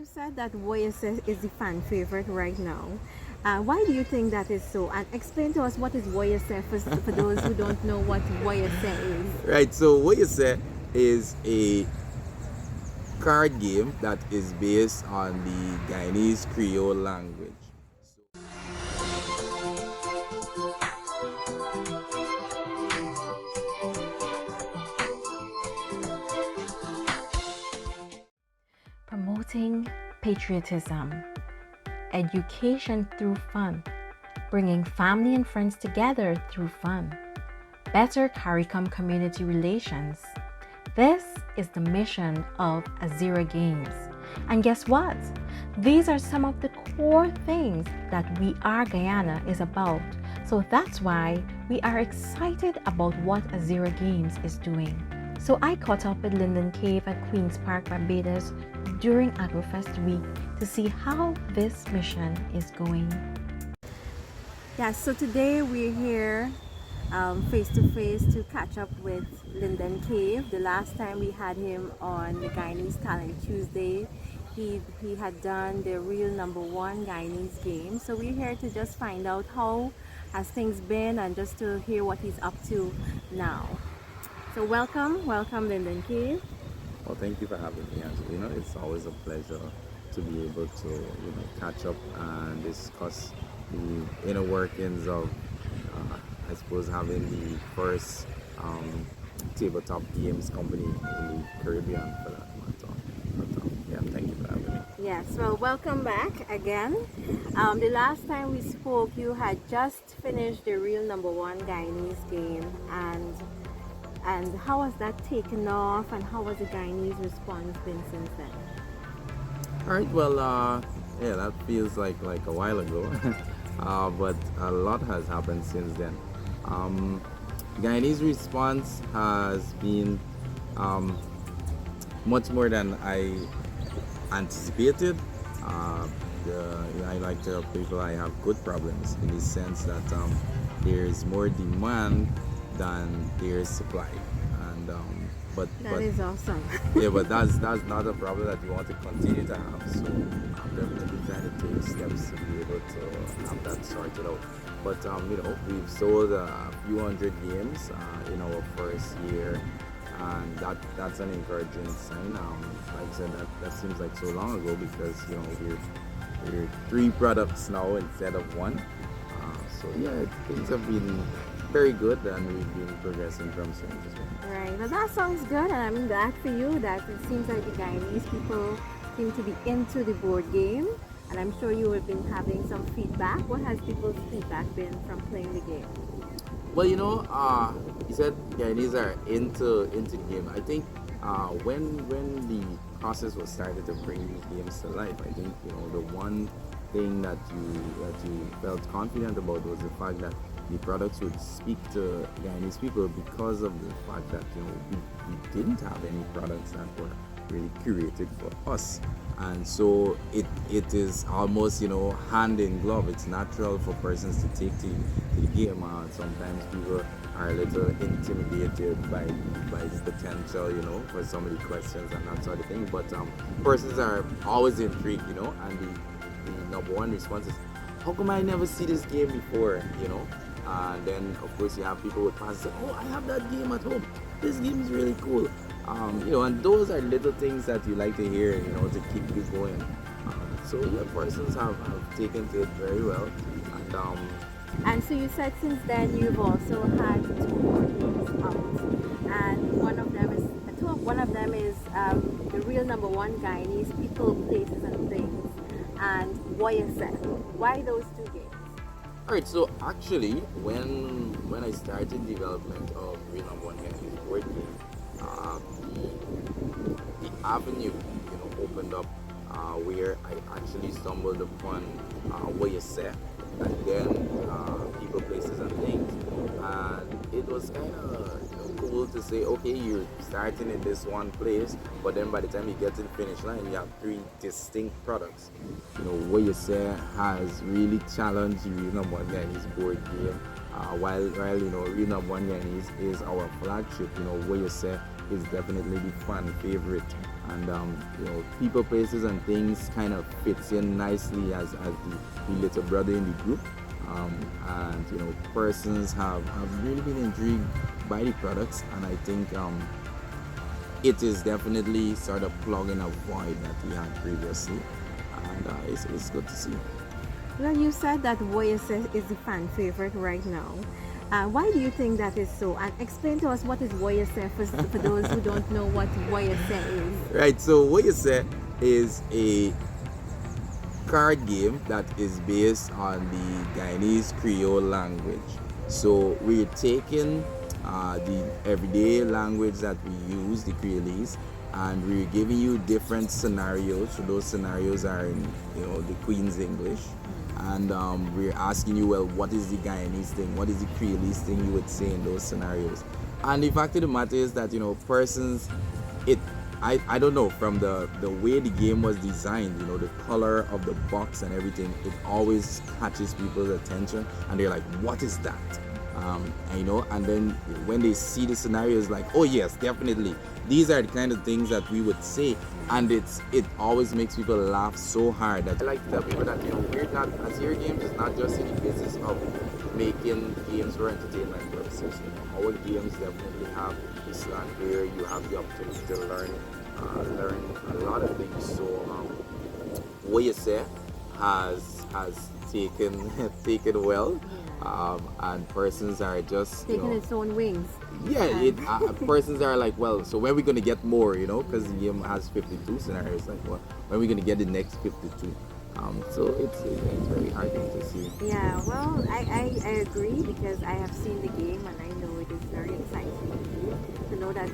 you said that Voyese is the fan favorite right now. Why do you think that is so? And explain to us what is Voyese for those who don't know what Voyese is. Right, so what you say is a card game that is based on the Guyanese Creole language. Promoting patriotism, education through fun, bringing family and friends together through fun, better CARICOM community relations. This is the mission of AZIRRA Games. And guess what? These are some of the core things that ARE Guyana is about. So that's why we are excited about what AZIRRA Games is doing. So I caught up with Linden Cave at Queen's Park, Barbados during AgroFest week to see how this mission is going. Yeah, so today we're here face to face to catch up with Linden Cave. The last time we had him on the Guyanese Talent Tuesday, he had done the real #1 Guyanese game. So we're here to just find out how has things been and just to hear what he's up to now. So welcome Linden Cave. Well, thank you for having me. It's always a pleasure to be able to, catch up and discuss the inner workings of, I suppose, having the first tabletop games company in the Caribbean, for that matter. But, yeah, thank you for having me. Yes, well, welcome back again. The last time we spoke, you had just finished the real #1 Guyanese game, and how has that taken off, and how has the Guyanese response been since then? All right, well, yeah, that feels like a while ago, but a lot has happened since then. Guyanese response has been much more than I anticipated. I like to tell people I have good problems in the sense that there is more demand than there is supply, and That is awesome. yeah, but that's not a problem that we want to continue to have. So I'm definitely trying to take steps to be able to have that sorted out. But we've sold a few hundred games in our first year, and that's an encouraging sign. Like I said, that seems like so long ago because we're 3 products now instead of 1. So yeah, things have been very good, and we've been progressing from strength to strength. Right, well that sounds good, and I'm glad for you that it seems like the Guyanese people seem to be into the board game, and I'm sure you have been having some feedback. What has people's feedback been from playing the game? Well, you said Guyanese are into game. I think when the process was started to bring these games to life, I think the one thing that you felt confident about was the fact that the products would speak to Guyanese people because of the fact that we didn't have any products that were really curated for us, and so it is almost hand in glove. It's natural for persons to take to the game. Sometimes people are a little intimidated by the potential, for some of the questions and that sort of thing. But persons are always intrigued, and the #1 response is, how come I never see this game before, And then, of course, you have people with passes say, oh, I have that game at home. This game is really cool. And those are little things that you like to hear, to keep you going. So, yeah, persons have taken to it very well. And so you said since then you've also had 2 more games out, and one of them is the real #1 Guyanese People, Places and Things, and Voyese. Why those 2 games? Alright, so actually, when I started development of real #1 Guyanese board game, the avenue, opened up where I actually stumbled upon Voyese, and then People, Places and Things, and it was kind of cool to say, okay, you're starting in this one place, but then by the time you get to the finish line, you have 3 distinct products. Voyese has really challenged the real #1 Guyanese board game, while real #1 Guyanese is our flagship. Voyese is definitely the fan favorite, and people, places, and things kind of fits in nicely as the little brother in the group. And persons have really been intrigued by the products, and I think it is definitely sort of plugging a void that we had previously, and it's good to see. Well, you said that Voyage is the fan favorite right now. Why do you think that is so? And explain to us what is Voyage for those who don't know what Voyage is. Right, so Voyage is a card game that is based on the Guyanese Creole language. So we're taking the everyday language that we use, the Creolese, and we're giving you different scenarios. So those scenarios are in the Queen's English, and we're asking you, well, what is the Guyanese thing? What is the Creolese thing you would say in those scenarios? And the fact of the matter is that persons, I don't know, from the way the game was designed, the color of the box and everything, it always catches people's attention, and they're like, what is that? And then when they see the scenarios, like, oh yes, definitely, these are the kind of things that we would say, and it always makes people laugh so hard. That I like to tell people that we're not, AZIRRA Games is not just in the business of making games for entertainment purposes. Our games definitely have this slant where you have the opportunity to learn a lot of things. So what you say has taken well, and persons are just taking its own wings. Yeah, persons are like, well, so when are we going to get more, because the game has 52 scenarios, like, well, when are we going to get the next 52? So it's very heartening to see. Yeah, well, I agree, because I have seen the game and I know it is very exciting to know that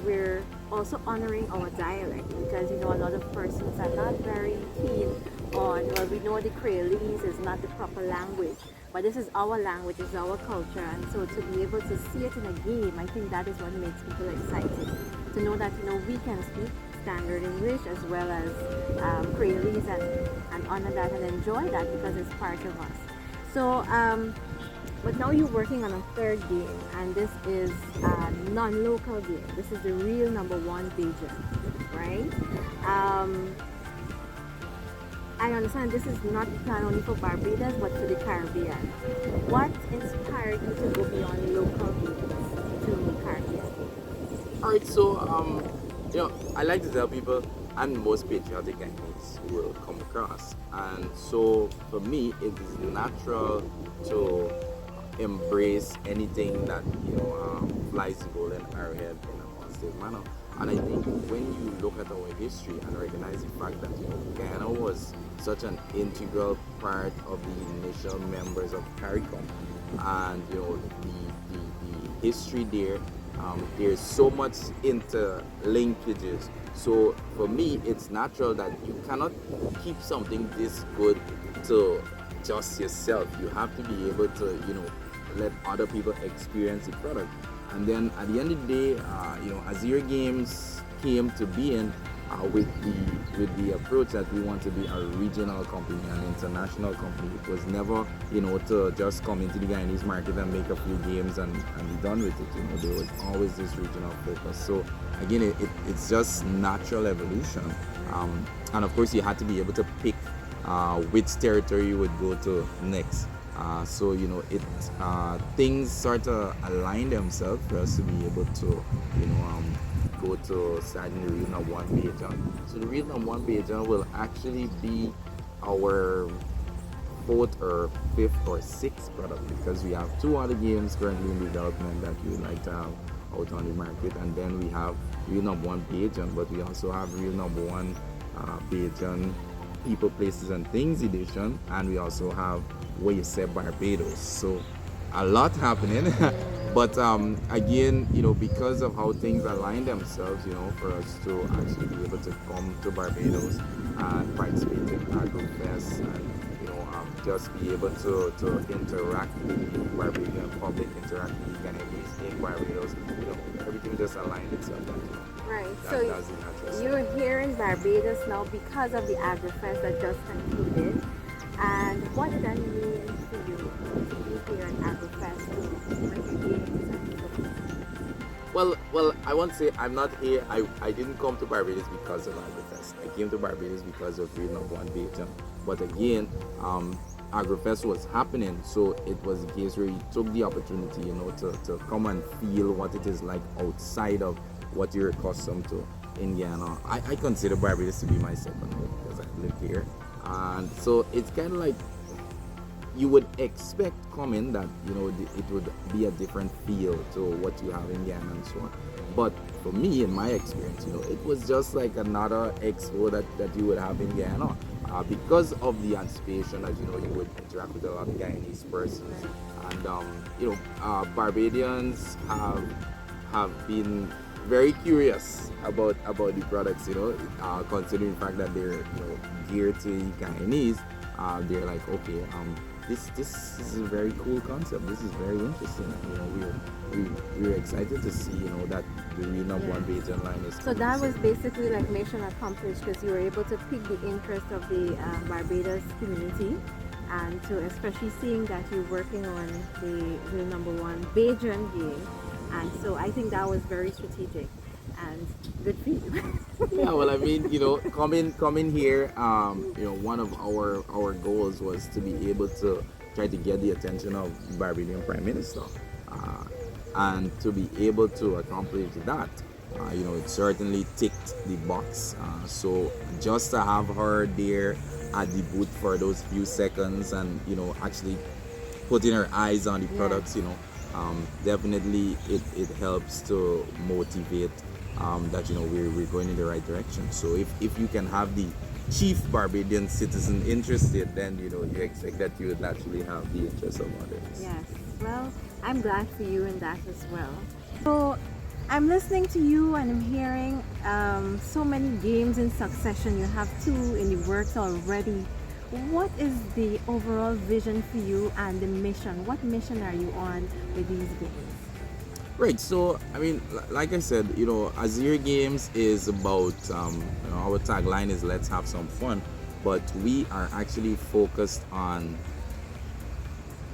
we're also honoring our dialect, because a lot of persons are not very keen on, well, we know the Creolese is not the proper language, but this is our language, it's our culture, and so to be able to see it in a game, I think that is what makes people excited, to know that we can speak standard English as well as Creolese, and honor that and enjoy that because it's part of us. So but now you're working on a third game, and this is a non-local game. This is the real #1 Bajan, right? I understand this is not planned only for Barbados but for the Caribbean. What inspired you to go beyond local games to Caribbean? Alright, so I like to tell people I'm most patriotic Guyanese will come across, and so for me it is natural to embrace anything that flies the golden arrowhead in a positive manner. And I think when you look at our history and recognize the fact that Guyana was such an integral part of the initial members of CARICOM, and the history there, there's so much interlinkages. So for me, it's natural that you cannot keep something this good to just yourself. You have to be able to let other people experience the product. And then at the end of the day, AZIRRA Games came to being with the approach that we want to be a regional company, an international company. It was never, to just come into the Guyanese market and make a few games and be done with it. There was always this regional focus. So again, it's just natural evolution. And of course, you had to be able to pick which territory you would go to next. So things sort of align themselves for us to be able to go to starting the Real #1 Bajan. So the Real #1 Bajan will actually be our 4th or 5th or 6th product, because we have 2 other games currently in development that we would like to have out on the market, and then we have Real #1 Bajan, but we also have Real #1 Bajan People, Places, and Things edition, and we also have what you said Barbados. So a lot happening. But again, because of how things align themselves, for us to actually be able to come to Barbados and participate in AgroFest, and just be able to interact with the Barbadian public, interact with the Guyanese in Barbados, everything just aligned itself. Right. So you're here in Barbados now because of the AgroFest that just concluded. And what does that mean for you to be here at AgroFest to bring your games and Well, I won't say I'm not here. I didn't come to Barbados because of AgriFest. I came to Barbados because of Real Number One Beijing. But again, AgriFest was happening, so it was a case where you took the opportunity, to come and feel what it is like outside of what you're accustomed to in Guyana. I consider Barbados to be my second home because I live here, and so it's kind of like you would expect coming that it would be a different feel to what you have in Guyana and so on. But for me, in my experience, it was just like another expo that you would have in Guyana. Because of the anticipation that you would interact with a lot of Guyanese persons, and Barbadians have been very curious about the products. Considering the fact that they're geared to Guyanese, they're like, okay, this is a very cool concept. This is very interesting. We're excited to see that the Real Number One Beijing line is. So that was basically like mission accomplished because you were able to pique the interest of the Barbados community, and to especially seeing that you're working on the Real Number One Beijing game, and so I think that was very strategic and good for you. Yeah, well, I mean, coming here, one of our goals was to be able to try to get the attention of Barbadian Prime Minister, and to be able to accomplish that, it certainly ticked the box. So just to have her there at the booth for those few seconds, and actually putting her eyes on the products, definitely it helps to motivate. That we're going in the right direction. So if you can have the chief Barbadian citizen interested, then you expect that you would naturally have the interest of others. Yes. Well, I'm glad for you in that as well. So I'm listening to you and I'm hearing so many games in succession. You have 2 in the works already. What is the overall vision for you and the mission? What mission are you on with these games? Right, so I mean, like I said, AZIRRA Games is about, our tagline is let's have some fun, but we are actually focused on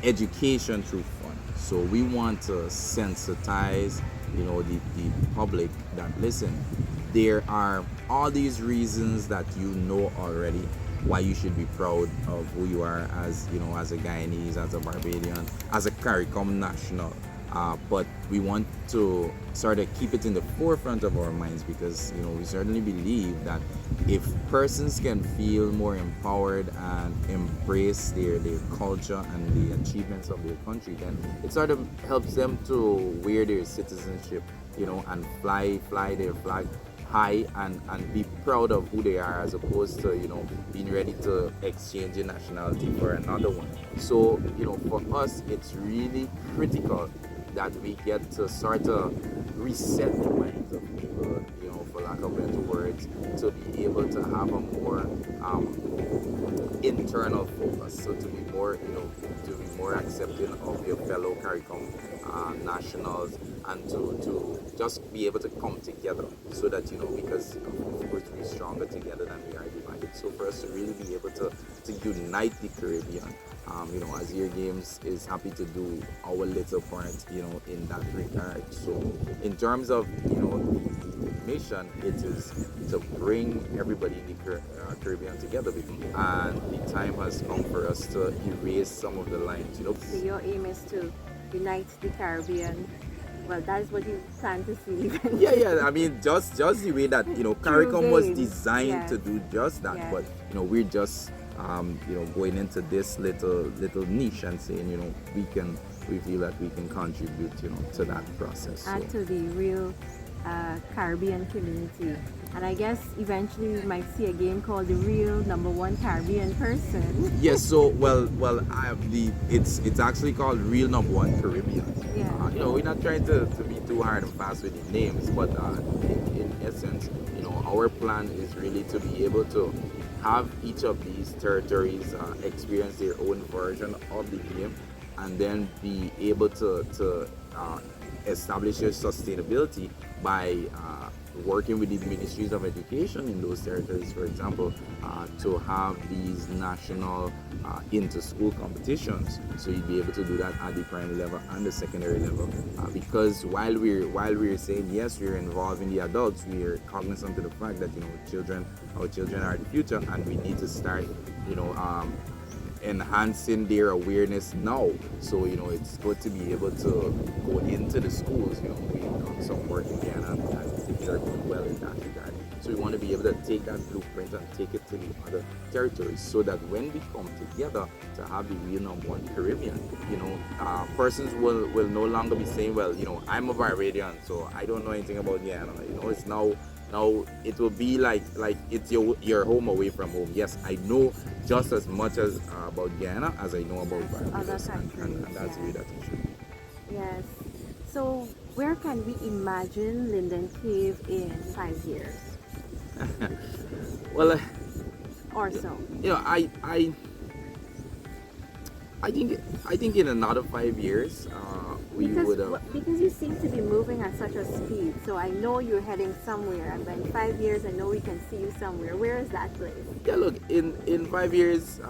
education through fun. So we want to sensitize, the public that, listen, there are all these reasons that already why you should be proud of who you are as, as a Guyanese, as a Barbadian, as a CARICOM national. But we want to sort of keep it in the forefront of our minds because we certainly believe that if persons can feel more empowered and embrace their culture and the achievements of their country, then it sort of helps them to wear their citizenship, and fly their flag high and be proud of who they are, as opposed to being ready to exchange your nationality for another one. So for us, it's really critical that we get to sort of reset the minds of people, for lack of better words, to be able to have a more internal focus. So to be more accepting of your fellow CARICOM nationals, and to just be able to come together so that because of course we're stronger together than we are divided. So for us to really be able to unite the Caribbean, AZIRRA Games is happy to do our little part, in that regard. So in terms of, the mission, it is to bring everybody in the Caribbean together, and the time has come for us to erase some of the lines, So your aim is to unite the Caribbean. Well, that is what you plan to see. Yeah. I mean, just the way that CARICOM was designed to do just that. Yes. But we're just going into this little niche and saying we feel that we can contribute to that process. Add to the real Caribbean community. And I guess eventually we might see a game called the Real Number One Caribbean Person. Yes, so well I have it's actually called Real Number One Caribbean. Yeah. We're not trying to be too hard and fast with the names, but in essence, our plan is really to be able to have each of these territories experience their own version of the game, and then be able to establish their sustainability by working with the ministries of education in those territories, for example, to have these national inter-school competitions. So you'd be able to do that at the primary level and the secondary level. Because while we're saying yes, we're involving the adults, we are cognizant of the fact that our children are the future, and we need to start, enhancing their awareness now. So it's good to be able to go into the schools. We've done some work in Guyana and things are going well in that regard. So we want to be able to take that blueprint and take it to the other territories, so that when we come together to have the real #1 Caribbean, persons will no longer be saying, well, I'm a Barbadian, so I don't know anything about Guyana. It's now it will be like it's your home away from home. Yes, I know just as much as about Guyana as I know about Barbados, and that's the way that it should be. Yes. So where can we imagine Linden Cave in 5 years Well, or so? I think in another 5 years, we would have. Because you seem to be moving at such a speed, so I know you're heading somewhere, and in 5 years I know we can see you somewhere. Where is that place? Yeah, look, in 5 years,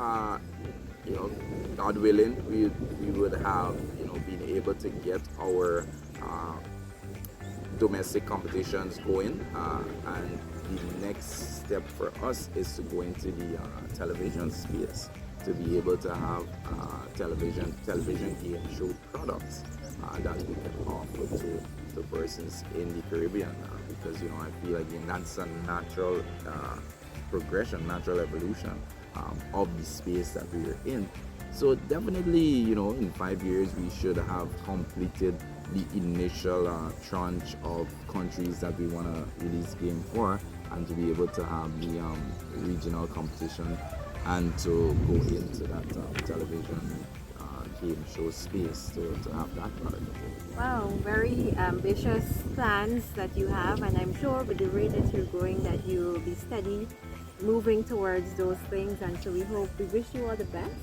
God willing, we would have been able to get our domestic competitions going, and the next step for us is to go into the television space, to be able to have television game show products that we can offer to persons in the Caribbean, because I feel like that's a natural progression, natural evolution of the space that we are in. So definitely, in 5 years we should have completed the initial tranche of countries that we want to release game for, and to be able to have the regional competition, and to go into that television game show space to have that product. Wow, very ambitious plans that you have, and I'm sure with the rate that you're going that you will be steady moving towards those things. And so we wish you all the best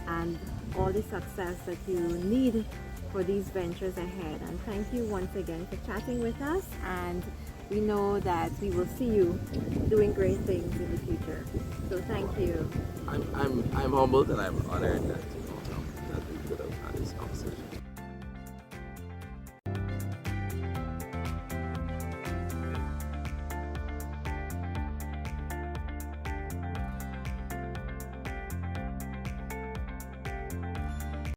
and all the success that you need for these ventures ahead. And thank you once again for chatting with us, and we know that we will see you doing great things in the future. So thank you. I'm humbled and I'm honored that